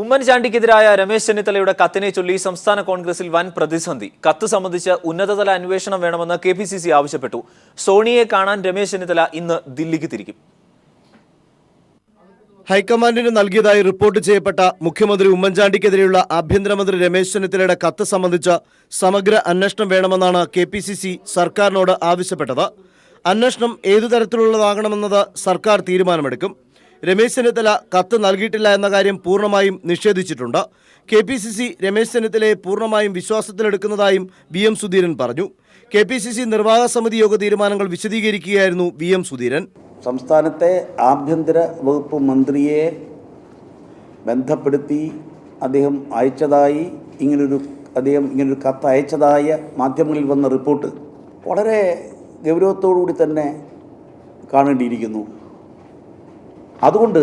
ഉമ്മൻചാണ്ടിക്കെതിരായ രമേശ് ചെന്നിത്തലയുടെ കത്തിനെ ചൊല്ലി സംസ്ഥാന കോൺഗ്രസിൽ വൻ പ്രതിസന്ധി. കത്ത് സംബന്ധിച്ച് ഉന്നതതല അന്വേഷണം വേണമെന്ന് കെപിസിസി ആവശ്യപ്പെട്ടു. സോണിയെ കാണാൻ രമേശ് ചെന്നിത്തല ഇന്ന് ദില്ലിക്ക് തിരിക്കും. ഹൈക്കമാൻഡിന് നൽകിയതായി റിപ്പോർട്ട് ചെയ്യപ്പെട്ട മുഖ്യമന്ത്രി ഉമ്മൻചാണ്ടിക്കെതിരെയുള്ള ആഭ്യന്തരമന്ത്രി രമേശ് ചെന്നിത്തലയുടെ കത്ത് സംബന്ധിച്ച് സമഗ്ര അന്വേഷണം വേണമെന്നാണ് കെപിസിസി സർക്കാരിനോട് ആവശ്യപ്പെട്ടത്. അന്വേഷണം ഏതു തരത്തിലുള്ളതാകണമെന്നത് സർക്കാർ തീരുമാനമെടുക്കും. രമേശ് ചെന്നിത്തല കത്ത് നൽകിയിട്ടില്ല എന്ന കാര്യം പൂർണ്ണമായും നിഷേധിച്ചിട്ടുണ്ട്. കെപിസിസി രമേശ് ചെന്നിത്തലയെ പൂർണ്ണമായും വിശ്വാസത്തിലെടുക്കുന്നതായും വി.എം. സുധീരൻ പറഞ്ഞു. കെപിസിസി നിർവാഹക സമിതി യോഗ തീരുമാനങ്ങൾ വിശദീകരിക്കുകയായിരുന്നു വി.എം. സുധീരൻ. സംസ്ഥാനത്തെ ആഭ്യന്തര വകുപ്പ് മന്ത്രിയെ ബന്ധപ്പെടുത്തി അദ്ദേഹം ഇങ്ങനൊരു കത്ത് അയച്ചതായ മാധ്യമങ്ങളിൽ വന്ന റിപ്പോർട്ട് വളരെ ഗൗരവത്തോടുകൂടി തന്നെ കാണേണ്ടിയിരിക്കുന്നു. അതുകൊണ്ട്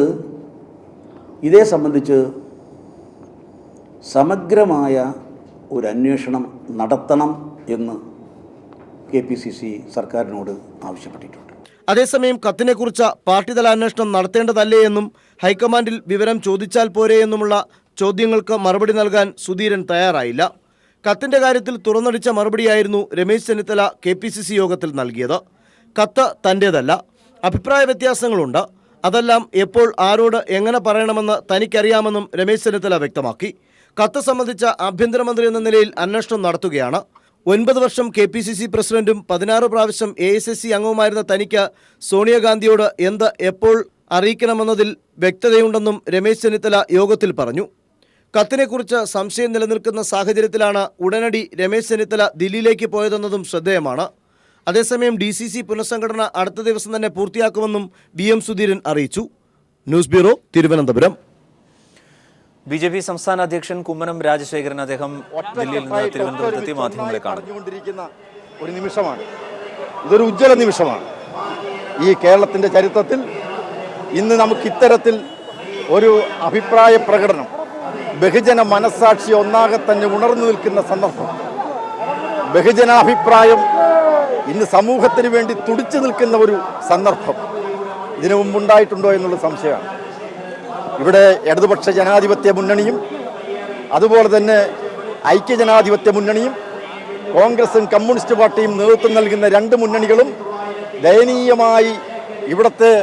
ഇതേ സംബന്ധിച്ച് സമഗ്രമായ ഒരു അന്വേഷണം നടത്തണം എന്ന് കെപിസിസി സർക്കാരിനോട് ആവശ്യപ്പെട്ടിട്ടുണ്ട്. അതേസമയം കത്തിനെക്കുറിച്ച് പാർട്ടിതല അന്വേഷണം നടത്തേണ്ടതല്ലേ എന്നും ഹൈക്കമാൻഡിൽ വിവരം ചോദിച്ചാൽ പോരെ എന്നുമുള്ള ചോദ്യങ്ങൾക്ക് മറുപടി നൽകാൻ സുധീരൻ തയ്യാറായില്ല. കത്തിന്റെ കാര്യത്തിൽ തുറന്നടിച്ച മറുപടിയായിരുന്നു രമേശ് ചെന്നിത്തല കെപിസിസി യോഗത്തിൽ നൽകിയത്. കത്ത് തൻ്റേതല്ല, അഭിപ്രായ വ്യത്യാസങ്ങളുണ്ട്. അതെല്ലാം എപ്പോൾ ആരോട് എങ്ങനെ പറയണമെന്ന് തനിക്കറിയാമെന്നും രമേശ് ചെന്നിത്തല വ്യക്തമാക്കി. കത്ത് സംബന്ധിച്ച ആഭ്യന്തരമന്ത്രി എന്ന നിലയിൽ അന്വേഷണം നടത്തുകയാണ്. 9 വർഷം കെപിസിസി പ്രസിഡന്റും 16 പ്രാവശ്യം എഐസിസി അംഗവുമായിരുന്ന തനിക്ക് സോണിയാഗാന്ധിയോട് എന്ത് എപ്പോൾ അറിയിക്കണമെന്നതിൽ വ്യക്തതയുണ്ടെന്നും രമേശ് ചെന്നിത്തല യോഗത്തിൽ പറഞ്ഞു. കത്തിനെക്കുറിച്ച് സംശയം നിലനിൽക്കുന്ന സാഹചര്യത്തിലാണ് ഉടനടി രമേശ് ചെന്നിത്തല ദില്ലിയിലേക്ക് പോയതെന്നതും ശ്രദ്ധേയമാണ്. അതേസമയം DCC പുനഃസംഘടന അടുത്ത ദിവസം തന്നെ പൂർത്തിയാക്കുമെന്നും വി.എം. സുധീരൻ അറിയിച്ചു. News bureau, Thiruvananthapuram. ബിജെപി സംസ്ഥാന അധ്യക്ഷൻ കുമ്മനം രാജശേഖരൻ അദ്ദേഹം ദില്ലിയിൽ നിന്ന് തിരുവനന്തപുരത്തെത്തി മാധ്യമങ്ങളെ കാണുന്നുകൊണ്ടിരിക്കുന്ന ഒരു നിമിഷമാണ്. ഇതൊരു ഉജ്ജ്വല നിമിഷമാണ്. ഈ കേരളത്തിന്റെ ചരിത്രത്തിൽ ഇന്ന് നമുക്ക് ഇത്തരത്തിൽ ഒരു അഭിപ്രായ പ്രകടനം, ബഹുജന മനസ്സാക്ഷി ഒന്നാകെ തന്നെ ഉണർന്നു നിൽക്കുന്ന സന്ദർഭം, ബഹുജനാഭിപ്രായം ഇന്ന് സമൂഹത്തിന് വേണ്ടി തുടിച്ചു നിൽക്കുന്ന ഒരു സന്ദർഭം ഇതിനു മുമ്പുണ്ടായിട്ടുണ്ടോ എന്നുള്ള സംശയമാണ്. ഇവിടെ ഇടതുപക്ഷ ജനാധിപത്യ മുന്നണിയും അതുപോലെ തന്നെ ഐക്യജനാധിപത്യ മുന്നണിയും കോൺഗ്രസും കമ്മ്യൂണിസ്റ്റ് പാർട്ടിയും നേതൃത്വം നൽകുന്ന 2 മുന്നണികളും ദയനീയമായി ഇവിടുത്തെ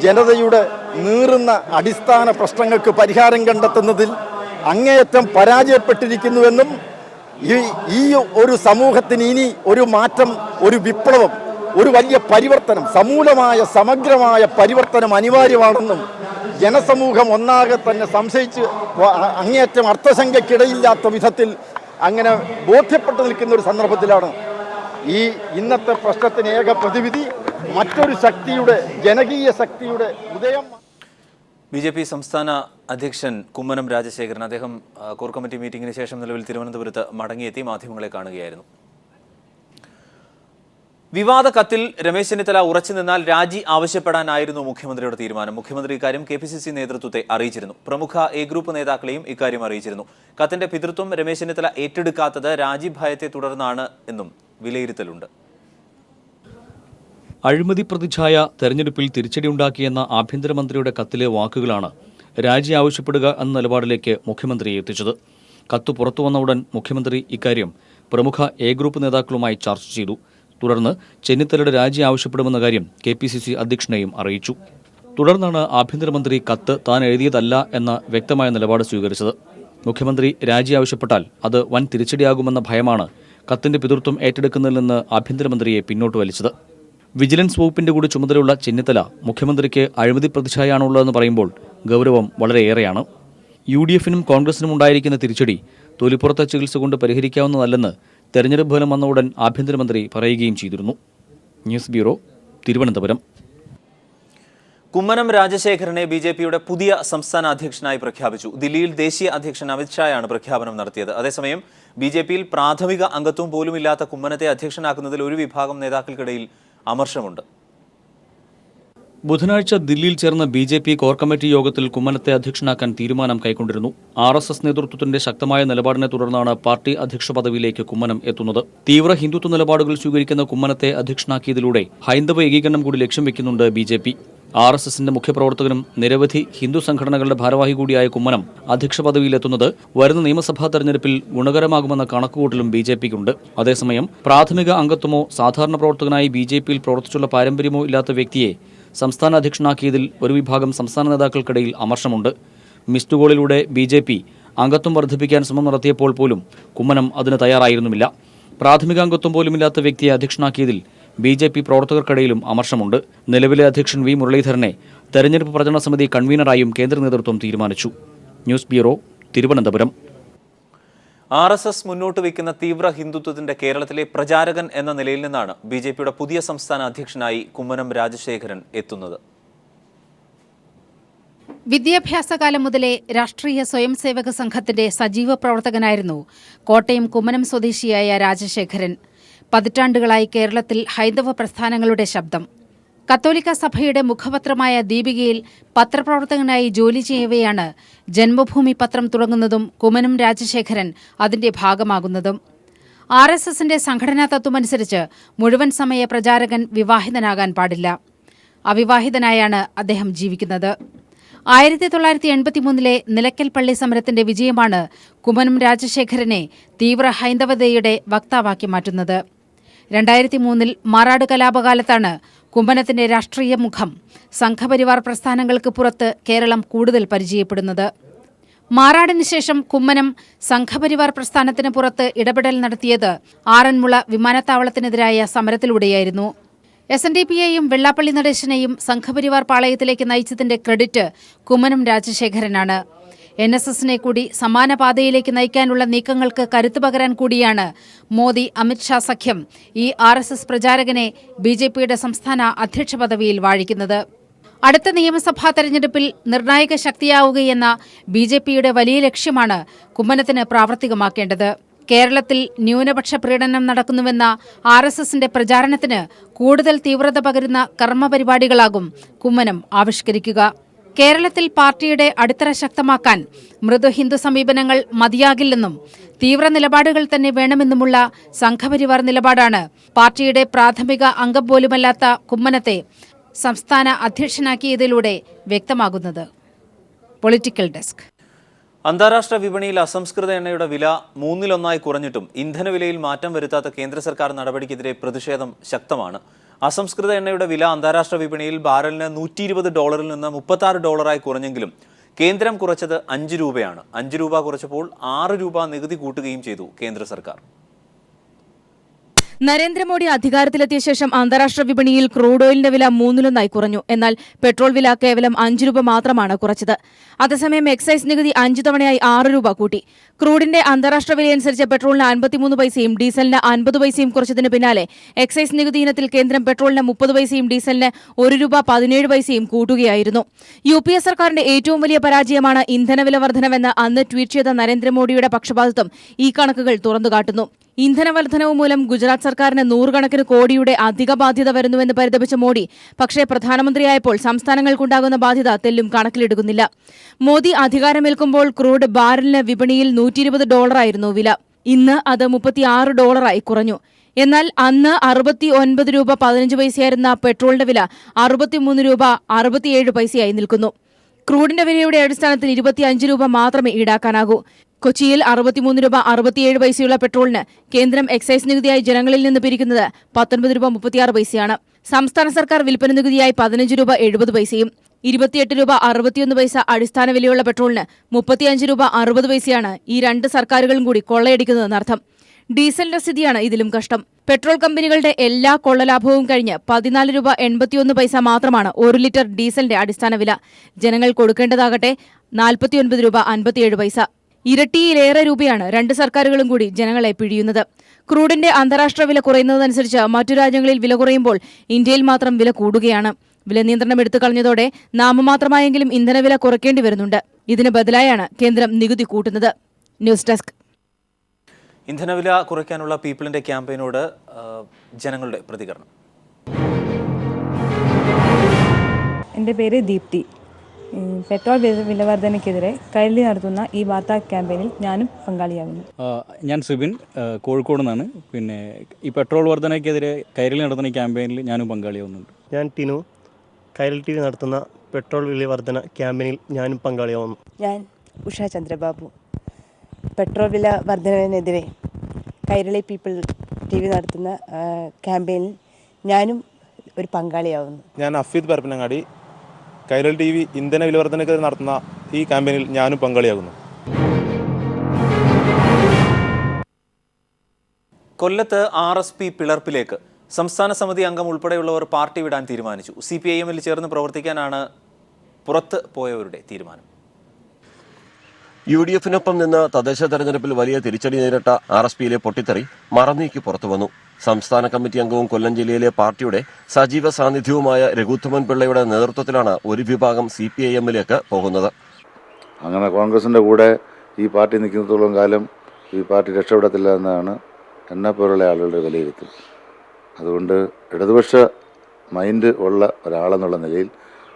ജനതയുടെ നീറുന്ന അടിസ്ഥാന പ്രശ്നങ്ങൾക്ക് പരിഹാരം കണ്ടെത്തുന്നതിൽ അങ്ങേയറ്റം പരാജയപ്പെട്ടിരിക്കുന്നുവെന്നും ഈ ഒരു സമൂഹത്തിന് ഇനി ഒരു മാറ്റം, ഒരു വിപ്ലവം, ഒരു വലിയ പരിവർത്തനം, സമൂലമായ സമഗ്രമായ പരിവർത്തനം അനിവാര്യമാണെന്നും ജനസമൂഹം ഒന്നാകെ തന്നെ സംശയിച്ച് അങ്ങേയറ്റം അർത്ഥശങ്കയ്ക്കിടയില്ലാത്ത വിധത്തിൽ അങ്ങനെ ബോധ്യപ്പെട്ടു നിൽക്കുന്ന ഒരു സന്ദർഭത്തിലാണ് ഈ ഇന്നത്തെ പ്രശ്നത്തിന് ഏക പ്രതിവിധി മറ്റൊരു ശക്തിയുടെ, ജനകീയ ശക്തിയുടെ ഉദയം. ബിജെപി സംസ്ഥാന അധ്യക്ഷൻ കുമ്മനം രാജശേഖരൻ അദ്ദേഹം കോർ കമ്മിറ്റി മീറ്റിംഗിന് ശേഷം നിലവിൽ തിരുവനന്തപുരത്ത് മടങ്ങിയെത്തി മാധ്യമങ്ങളെ കാണുകയായിരുന്നു. വിവാദ കത്തിൽ രമേശ് ചെന്നിത്തല ഉറച്ചു നിന്നാൽ രാജി ആവശ്യപ്പെടാനായിരുന്നു മുഖ്യമന്ത്രിയുടെ തീരുമാനം. മുഖ്യമന്ത്രി ഇക്കാര്യം കെപിസിസി നേതൃത്വത്തെ അറിയിച്ചിരുന്നു. പ്രമുഖ എ ഗ്രൂപ്പ് നേതാക്കളെയും ഇക്കാര്യം അറിയിച്ചിരുന്നു. കത്തിന്റെ പിതൃത്വം രമേശ് ചെന്നിത്തല ഏറ്റെടുക്കാത്തത് രാജിഭയത്തെ തുടർന്നാണ് എന്നും വിലയിരുത്തലുണ്ട്. അഴിമതി പ്രതിച്ഛായ തെരഞ്ഞെടുപ്പിൽ തിരിച്ചടിയുണ്ടാക്കിയെന്ന ആഭ്യന്തരമന്ത്രിയുടെ കത്തിലെ വാക്കുകളാണ് രാജി ആവശ്യപ്പെടുക എന്ന നിലപാടിലേക്ക് മുഖ്യമന്ത്രിയെ എത്തിച്ചത്. കത്ത് പുറത്തുവന്ന ഉടൻ മുഖ്യമന്ത്രി ഇക്കാര്യം പ്രമുഖ എ ഗ്രൂപ്പ് നേതാക്കളുമായി ചർച്ച ചെയ്തു. തുടർന്ന് ചെന്നിത്തലയുടെ രാജി ആവശ്യപ്പെടുമെന്ന കാര്യം കെപിസിസി അധ്യക്ഷനെയും അറിയിച്ചു. തുടർന്നാണ് ആഭ്യന്തരമന്ത്രി കത്ത് താൻ എഴുതിയതല്ല എന്ന വ്യക്തമായ നിലപാട് സ്വീകരിച്ചത്. മുഖ്യമന്ത്രി രാജി ആവശ്യപ്പെട്ടാൽ അത് വൻ തിരിച്ചടിയാകുമെന്ന ഭയമാണ് കത്തിന്റെ പിതൃത്വം ഏറ്റെടുക്കുന്നതിൽ നിന്ന് ആഭ്യന്തരമന്ത്രിയെ പിന്നോട്ട് വലിച്ചത്. വിജിലൻസ് വകുപ്പിന്റെ കൂടി ചുമതലയുള്ള ചെന്നിത്തല മുഖ്യമന്ത്രിക്ക് അഴിമതി പ്രതിച്ഛായാണുള്ളതെന്ന് പറയുമ്പോൾ ഗൗരവം വളരെയേറെയാണ്. UDFനും കോൺഗ്രസിനും ഉണ്ടായിരിക്കുന്ന തിരിച്ചടി തൊലിപ്പുറത്തെ ചികിത്സ കൊണ്ട് പരിഹരിക്കാവുന്നതല്ലെന്ന് തെരഞ്ഞെടുപ്പ് ഫലം വന്ന ഉടൻ ആഭ്യന്തരമന്ത്രി പറയുകയും ചെയ്തിരുന്നു. News bureau, Thiruvananthapuram. കുമ്മനം രാജശേഖരനെ ബിജെപിയുടെ പുതിയ സംസ്ഥാന അധ്യക്ഷനായി പ്രഖ്യാപിച്ചു. ദില്ലിയിൽ ദേശീയ അധ്യക്ഷൻ അമിത്ഷായാണ് പ്രഖ്യാപനം നടത്തിയത്. അതേസമയം ബിജെപിയിൽ പ്രാഥമിക അംഗത്വം പോലുമില്ലാത്ത കുമ്മനത്തെ അധ്യക്ഷനാക്കുന്നതിൽ ഒരു വിഭാഗം നേതാക്കൾക്കിടയിൽ അമർഷമുണ്ട്. ബുധനാഴ്ച ദില്ലിയിൽ ചേർന്ന ബിജെപി കോർ കമ്മിറ്റി യോഗത്തിൽ കുമ്മനത്തെ അധ്യക്ഷനാക്കാൻ തീരുമാനം കൈക്കൊണ്ടിരുന്നു. RSS നേതൃത്വത്തിന്റെ ശക്തമായ നിലപാടിനെ തുടർന്നാണ് പാർട്ടി അധ്യക്ഷ പദവിയിലേക്ക് കുമ്മനം എത്തുന്നത്. തീവ്ര ഹിന്ദുത്വ നിലപാടുകൾ സ്വീകരിക്കുന്ന കുമ്മനത്തെ അധ്യക്ഷനാക്കിയതിലൂടെ ഹൈന്ദവ ഏകീകരണം കൂടി ലക്ഷ്യം വെക്കുന്നുണ്ട് ബിജെപി. RSSന്റെ മുഖ്യപ്രവർത്തകനും നിരവധി ഹിന്ദു സംഘടനകളുടെ ഭാരവാഹി കൂടിയായ കുമ്മനം അധ്യക്ഷ പദവിയിലെത്തുന്നത് വരുന്ന നിയമസഭാ തെരഞ്ഞെടുപ്പിൽ ഗുണകരമാകുമെന്ന കണക്കുകൂട്ടലും BJPക്കുണ്ട്. അതേസമയം പ്രാഥമിക അംഗത്വമോ സാധാരണ പ്രവർത്തകനായി BJPയിൽ പ്രവർത്തിച്ചുള്ള പാരമ്പര്യമോ ഇല്ലാത്ത വ്യക്തിയെ സംസ്ഥാന അധ്യക്ഷനാക്കിയതിൽ ഒരു വിഭാഗം സംസ്ഥാന നേതാക്കൾക്കിടയിൽ അമർഷമുണ്ട്. മിസ്ഡ് കോളിലൂടെ BJP അംഗത്വം വർദ്ധിപ്പിക്കാൻ ശ്രമം നടത്തിയപ്പോൾ പോലും കുമ്മനം അതിന് തയ്യാറായിരുന്നുമില്ല. പ്രാഥമിക അംഗത്വം പോലുമില്ലാത്ത വ്യക്തിയെ അധ്യക്ഷനാക്കിയതിൽ BJP പ്രവർത്തകർക്കിടയിലും അമർഷമുണ്ട്. നിലവിലെ അധ്യക്ഷൻ V. മുരളീധരനെ തെരഞ്ഞെടുപ്പ് പ്രചരണ സമിതി കൺവീനറായും കേന്ദ്ര നേതൃത്വം തീരുമാനിച്ചു. News bureau, Thiruvananthapuram. RSS മുന്നോട്ട് വയ്ക്കുന്ന തീവ്ര ഹിന്ദുത്വത്തിന്റെ കേരളത്തിലെ പ്രചാരകൻ എന്ന നിലയിൽ നിന്നാണ് BJPയുടെ പുതിയ സംസ്ഥാന അധ്യക്ഷനായി കുമ്മനം രാജശേഖരൻ എത്തുന്നത്. വിദ്യാഭ്യാസകാലം മുതലേ രാഷ്ട്രീയ സ്വയംസേവക സംഘത്തിന്റെ സജീവ പ്രവർത്തകനായിരുന്നു കോട്ടയം കുമ്മനം സ്വദേശിയായ രാജശേഖരൻ. പതിറ്റാണ്ടുകളായി കേരളത്തിൽ ഹൈന്ദവ പ്രസ്ഥാനങ്ങളുടെ ശബ്ദം. കത്തോലിക്ക സഭയുടെ മുഖപത്രമായ ദീപികയിൽ പത്രപ്രവർത്തകനായി ജോലി ചെയ്യവെയാണ് ജന്മഭൂമി പത്രം തുടങ്ങുന്നതും കുമ്മനം രാജശേഖരൻ അതിന്റെ ഭാഗമാകുന്നതും. RSSന്റെ സംഘടനാ തത്വമനുസരിച്ച് മുഴുവൻ സമയ പ്രചാരകൻ വിവാഹിതനാകാൻ പാടില്ല. അവിവാഹിതനായാണ് അദ്ദേഹം ജീവിക്കുന്നത്. 1983 നിലയ്ക്കൽ പള്ളി സമരത്തിന്റെ വിജയമാണ് കുമ്മനം രാജശേഖരനെ തീവ്ര ഹൈന്ദവതയുടെ വക്താവാക്കി മാറ്റുന്നത്. 2003 മാറാട് കലാപകാലത്താണ് കുമ്മനത്തിന്റെ രാഷ്ട്രീയ മുഖം സംഘപരിവാർ പ്രസ്ഥാനങ്ങൾക്ക് പുറത്ത് കേരളം കൂടുതൽ പരിചയപ്പെടുന്നത്. മാറാടിന് ശേഷം കുമ്മനം സംഘപരിവാർ പ്രസ്ഥാനത്തിന് പുറത്ത് ഇടപെടൽ നടത്തിയത് ആറന്മുള വിമാനത്താവളത്തിനെതിരായ സമരത്തിലൂടെയായിരുന്നു. SNDPയെയും വെള്ളാപ്പള്ളി നടേശനെയും സംഘപരിവാർ പാളയത്തിലേക്ക് നയിച്ചതിന്റെ ക്രെഡിറ്റ് കുമ്മനം രാജശേഖരനാണ്. NSSനെ കൂടി സമാന പാതയിലേക്ക് നയിക്കാനുള്ള നീക്കങ്ങൾക്ക് കരുത്തു പകരാൻ കൂടിയാണ് മോദി അമിത്ഷാ സഖ്യം ഈ RSS പ്രചാരകനെ BJPയുടെ സംസ്ഥാന അധ്യക്ഷ പദവിയിൽ വാഴിക്കുന്നത്. അടുത്ത നിയമസഭാ തെരഞ്ഞെടുപ്പിൽ നിർണായക ശക്തിയാവുകയെന്ന BJPയുടെ വലിയ ലക്ഷ്യമാണ് കുമ്മനത്തിന് പ്രാവർത്തികമാക്കേണ്ടത്. കേരളത്തിൽ ന്യൂനപക്ഷ പ്രീണനം നടക്കുന്നുവെന്ന RSSന്റെ പ്രചാരണത്തിന് കൂടുതൽ തീവ്രത പകരുന്ന കർമ്മപരിപാടികളാകും കുമ്മനം ആവിഷ്കരിക്കുക. കേരളത്തിൽ പാർട്ടിയുടെ അടിത്തറ ശക്തമാക്കാൻ മൃദു ഹിന്ദു സമീപനങ്ങൾ മതിയാകില്ലെന്നും തീവ്ര നിലപാടുകൾ തന്നെ വേണമെന്നുമുള്ള സംഘപരിവാർ നിലപാടാണ് പാർട്ടിയുടെ പ്രാഥമിക അംഗം പോലുമല്ലാത്ത കുമ്മനത്തെ സംസ്ഥാന അധ്യക്ഷനാക്കിയതിലൂടെ വ്യക്തമാകുന്നത്. Political desk. അന്താരാഷ്ട്ര വിപണിയിൽ അസംസ്കൃത എണ്ണയുടെ വില 1/3 കുറഞ്ഞിട്ടും ഇന്ധനവിലയിൽ മാറ്റം വരുത്താത്ത കേന്ദ്ര സർക്കാർ നടപടിക്കെതിരെ പ്രതിഷേധം ശക്തമാണ്. അസംസ്കൃത എണ്ണയുടെ വില അന്താരാഷ്ട്ര വിപണിയിൽ ബാരലിന് $120 നിന്ന് $36 കുറഞ്ഞെങ്കിലും കേന്ദ്രം കുറച്ചത് 5 രൂപയാണ്. 5 രൂപ കുറച്ചപ്പോൾ 6 രൂപ നികുതി കൂട്ടുകയും ചെയ്തു കേന്ദ്ര സർക്കാർ. നരേന്ദ്രമോദി അധികാരത്തിലെത്തിയ ശേഷം അന്താരാഷ്ട്ര വിപണിയിൽ ക്രൂഡ് ഓയിലിന്റെ വില 1/3 കുറഞ്ഞു. എന്നാൽ പെട്രോൾ വില കേവലം 5 രൂപ മാത്രമാണ് കുറച്ചത്. അതേസമയം എക്സൈസ് നികുതി 5 തവണയായി 6 രൂപ കൂട്ടി. ക്രൂഡിന്റെ അന്താരാഷ്ട്ര വിലയനുസരിച്ച് പെട്രോളിന് 53 പൈസയും ഡീസലിന് 50 പൈസയും കുറച്ചതിന് പിന്നാലെ എക്സൈസ് നികുതി ഇനത്തിൽ കേന്ദ്രം പെട്രോളിന് 30 പൈസയും ഡീസലിന് 1 രൂപ 17 പൈസയും കൂട്ടുകയായിരുന്നു. UPA സർക്കാരിന്റെ ഏറ്റവും വലിയ പരാജയമാണ് ഇന്ധനവില വർധനവെന്ന് അന്ന് ട്വീറ്റ് ചെയ്ത നരേന്ദ്രമോദിയുടെ പക്ഷപാതിത്വം ഈ കണക്കുകൾ തുറന്നുകാട്ടുന്നു. ഇന്ധന വർധനവ് മൂലം ഗുജറാത്ത് സർക്കാരിന് 100 കണക്കിന് കോടിയുടെ അധിക ബാധ്യത വരുന്നുവെന്ന് പരിതപിച്ച മോദി പക്ഷേ പ്രധാനമന്ത്രിയായപ്പോൾ സംസ്ഥാനങ്ങൾക്കുണ്ടാകുന്ന ബാധ്യത തെല്ലും കണക്കിലെടുക്കുന്നില്ല. മോദി അധികാരമേൽക്കുമ്പോൾ ക്രൂഡ് ബാരലിന് വിപണിയിൽ $120 ആയിരുന്നു വില. ഇന്ന് അത് $36 കുറഞ്ഞു. എന്നാൽ അന്ന് 69 രൂപ 15 പൈസയായിരുന്ന പെട്രോളിന്റെ വില 63 രൂപ 67 പൈസയായി നിൽക്കുന്നു. ക്രൂഡിന്റെ വിലയുടെ അടിസ്ഥാനത്തിൽ 25 രൂപ മാത്രമേ ഈടാക്കാനാകൂ. കൊച്ചിയിൽ 63 രൂപ 67 പൈസയുള്ള പെട്രോളിന് കേന്ദ്രം എക്സൈസ് നികുതിയായി ജനങ്ങളിൽ നിന്ന് പിരിക്കുന്നത് 19 രൂപ 36 പൈസയാണ്. സംസ്ഥാന സർക്കാർ വിൽപ്പന നികുതിയായി 15 രൂപ 70 പൈസയും 28 രൂപ 61 പൈസ അടിസ്ഥാന വിലയുള്ള പെട്രോളിന് 35 രൂപ 60 പൈസയാണ് ഈ രണ്ട് സർക്കാരുകളും കൂടി കൊള്ളയടിക്കുന്നതെന്നർത്ഥം. ഡീസലിന്റെ സ്ഥിതിയാണ് ഇതിലും കഷ്ടം. പെട്രോൾ കമ്പനികളുടെ എല്ലാ കൊള്ളലാഭവും കഴിഞ്ഞ് 14 രൂപ 81 പൈസ മാത്രമാണ് 1 ലിറ്റർ ഡീസലിന്റെ അടിസ്ഥാന വില. ജനങ്ങൾ കൊടുക്കേണ്ടതാകട്ടെ 49 രൂപ 57 പൈസ. ഇരട്ടിയിലേറെ രൂപയാണ് രണ്ട് സർക്കാരുകളും കൂടി ജനങ്ങളെ പിഴിയുന്നത്. ക്രൂഡിന്റെ അന്താരാഷ്ട്ര വില കുറയുന്നതനുസരിച്ച് മറ്റു രാജ്യങ്ങളിൽ വില കുറയുമ്പോൾ ഇന്ത്യയിൽ മാത്രം വില കൂടുകയാണ്. വില നിയന്ത്രണം എടുത്തു കളഞ്ഞതോടെ നാമമാത്രമായെങ്കിലും ഇന്ധനവില കുറയ്ക്കേണ്ടി വരുന്നുണ്ട്. ഇതിന് ബദലായാണ് കേന്ദ്രം നികുതി കൂട്ടുന്നത്. News desk. ഇന്ധനവില കുറയ്ക്കാനുള്ള പീപ്പിളിന്റെ ക്യാമ്പയിനോട് ജനങ്ങളുടെ പ്രതികരണം. എൻ്റെ പേര് ദീപ്തി. പെട്രോൾ വിലവർധനയ്ക്കെതിരെ കൈരളി നടത്തുന്ന ഈ വാർത്താ ക്യാമ്പയിനിൽ ഞാനും പങ്കാളിയാകുന്നു. ഞാൻ സിബിൻ, കോഴിക്കോട് നിന്നാണ്. പിന്നെ ഈ പെട്രോൾ വർധനയ്ക്കെതിരെ കൈരളി നടത്തുന്ന ഈ ക്യാമ്പയിനിൽ ഞാനും പങ്കാളിയാവുന്നുണ്ട്. ഞാൻ ടിനു, കൈരളി TV നടത്തുന്ന പെട്രോൾ വില വർധന ക്യാമ്പയിനിൽ ഞാനും പങ്കാളിയാവുന്നു. ഞാൻ ഉഷ ചന്ദ്രബാബു. പെട്രോൾ വില വർധനവിനെതിരെ കൈരളി TV നടത്തുന്ന ക്യാമ്പയിനിൽ ഞാനും ഒരു പങ്കാളിയാവുന്നു. ഞാൻ അഫീദ് പരപ്പനങ്ങാടി. കൈരളി TV ഇന്ധന വില വർധനയ്ക്കെതിരെ നടത്തുന്ന ഈ ക്യാമ്പയിനിൽ ഞാനും പങ്കാളിയാകുന്നു. കൊല്ലത്ത് RSP പിളർപ്പിലേക്ക് സംസ്ഥാന സമിതി അംഗം ഉൾപ്പെടെയുള്ളവർ പാർട്ടി വിടാൻ തീരുമാനിച്ചു. CPIM-ൽ ചേർന്ന് പ്രവർത്തിക്കാനാണ് പുറത്ത് പോയവരുടെ തീരുമാനം. UDF-നൊപ്പം നിന്ന് തദ്ദേശ തെരഞ്ഞെടുപ്പിൽ വലിയ തിരിച്ചടി നേരിട്ട RSPയിലെ പൊട്ടിത്തെറി മറനീക്കി പുറത്തുവന്നു. സംസ്ഥാന കമ്മിറ്റി അംഗവും കൊല്ലം ജില്ലയിലെ പാർട്ടിയുടെ സജീവ സാന്നിധ്യവുമായ രഘുത്തമൻ പിള്ളയുടെ നേതൃത്വത്തിലാണ് ഒരു വിഭാഗം CPIM-ലേക്ക് പോകുന്നത്. അങ്ങനെ കോൺഗ്രസിൻ്റെ കൂടെ ഈ പാർട്ടി നിൽക്കുന്നിടത്തോളം കാലം ഈ പാർട്ടി രക്ഷപ്പെടത്തില്ല എന്നാണ് എന്നെപ്പോലുള്ള ആളുകളുടെ വിലയിരുത്തൽ. അതുകൊണ്ട് ഇടതുപക്ഷ മൈൻഡ് ഉള്ള ഒരാളെന്നുള്ള നിലയിൽ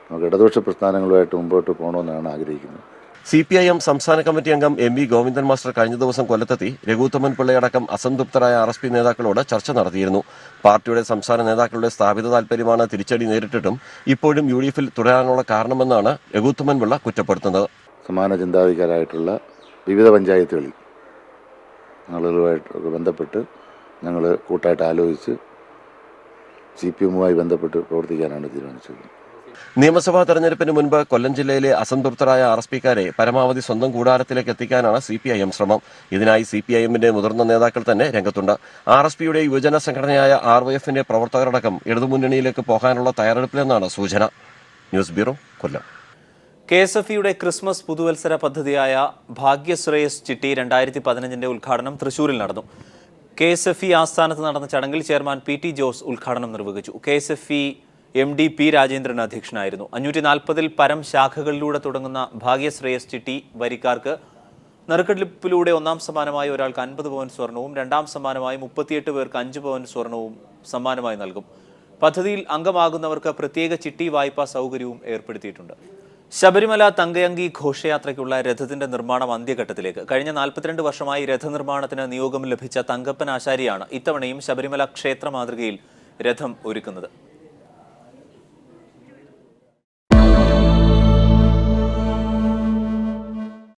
നമുക്ക് ഇടതുപക്ഷ പ്രസ്ഥാനങ്ങളുമായിട്ട് മുമ്പോട്ട് പോകണമെന്നാണ് ആഗ്രഹിക്കുന്നത്. CPIM സംസ്ഥാന കമ്മിറ്റി അംഗം MV ഗോവിന്ദൻ മാസ്റ്റർ കഴിഞ്ഞ ദിവസം കൊല്ലത്തെത്തി രഘുത്തമൻ പിള്ളയടക്കം അസംതൃപ്തരായ RSP നേതാക്കളോട് ചർച്ച നടത്തിയിരുന്നു. പാർട്ടിയുടെ സംസ്ഥാന നേതാക്കളുടെ സ്ഥാപിത താൽപര്യമാണ് തിരിച്ചടി നേരിട്ടിട്ടും ഇപ്പോഴും UDF-ൽ തുടരാനുള്ള കാരണമെന്നാണ് രഘുത്തമൻ പിള്ള കുറ്റപ്പെടുത്തുന്നത്. സമാന ചിന്താഗതിക്കാരായിട്ടുള്ള വിവിധ പഞ്ചായത്തുകളിൽ ആളുകളുമായിട്ട് ബന്ധപ്പെട്ട് ഞങ്ങൾ കൂട്ടായിട്ട് ആലോചിച്ച് CPM-മായി ബന്ധപ്പെട്ട് പ്രവർത്തിക്കാനാണ് തീരുമാനിച്ചത്. നിയമസഭാ തെരഞ്ഞെടുപ്പിന് മുൻപ് കൊല്ലം ജില്ലയിലെ അസംതൃപ്തരായ RSPക്കാരെ പരമാവധി സ്വന്തം കൂടാരത്തിലേക്ക് എത്തിക്കാനാണ് CPIM ശ്രമം. ഇതിനായി CPIM-ന്റെ മുതിർന്ന നേതാക്കൾ തന്നെ രംഗത്തുണ്ട്. RSPയുടെ യുവജന സംഘടനയായ RYF-ന്റെ പ്രവർത്തകരടക്കം ഇടതുമുന്നണിയിലേക്ക് പോകാനുള്ള തയ്യാറെടുപ്പിലെന്നാണ് സൂചന. ന്യൂസ് ബ്യൂറോ, കൊല്ലം. KSFE-യുടെ ക്രിസ്മസ് പുതുവത്സര പദ്ധതിയായ ഭാഗ്യശ്രേയസ് ചിട്ടി 2015-ന്റെ ഉദ്ഘാടനം തൃശൂരിൽ നടന്നു. KSFE ആസ്ഥാനത്ത് നടന്ന ചടങ്ങിൽ ചെയർമാൻ PT ജോസ് ഉദ്ഘാടനം നിർവഹിച്ചു. KSFE MD P രാജേന്ദ്രൻ അധ്യക്ഷനായിരുന്നു. 540-ൽ പരം ശാഖകളിലൂടെ തുടങ്ങുന്ന ഭാഗ്യശ്രേയസ് ചിട്ടി വരിക്കാർക്ക് നറുക്കെടുപ്പിലൂടെ ഒന്നാം സമ്മാനമായി ഒരാൾക്ക് 50 പവൻ സ്വർണവും രണ്ടാം സമ്മാനമായി 38 പേർക്ക് 5 പവൻ സ്വർണവും സമ്മാനമായി നൽകും. പദ്ധതിയിൽ അംഗമാകുന്നവർക്ക് പ്രത്യേക ചിട്ടി വായ്പാ സൗകര്യവും ഏർപ്പെടുത്തിയിട്ടുണ്ട്. ശബരിമല തങ്കയങ്കി ഘോഷയാത്രയ്ക്കുള്ള രഥത്തിന്റെ നിർമ്മാണം അന്ത്യഘട്ടത്തിലേക്ക്. കഴിഞ്ഞ 42 വർഷമായി രഥനിർമ്മാണത്തിന് നിയോഗം ലഭിച്ച തങ്കപ്പൻ ആശാരിയാണ് ഇത്തവണയും ശബരിമല ക്ഷേത്ര മാതൃകയിൽ രഥം ഒരുക്കുന്നത്.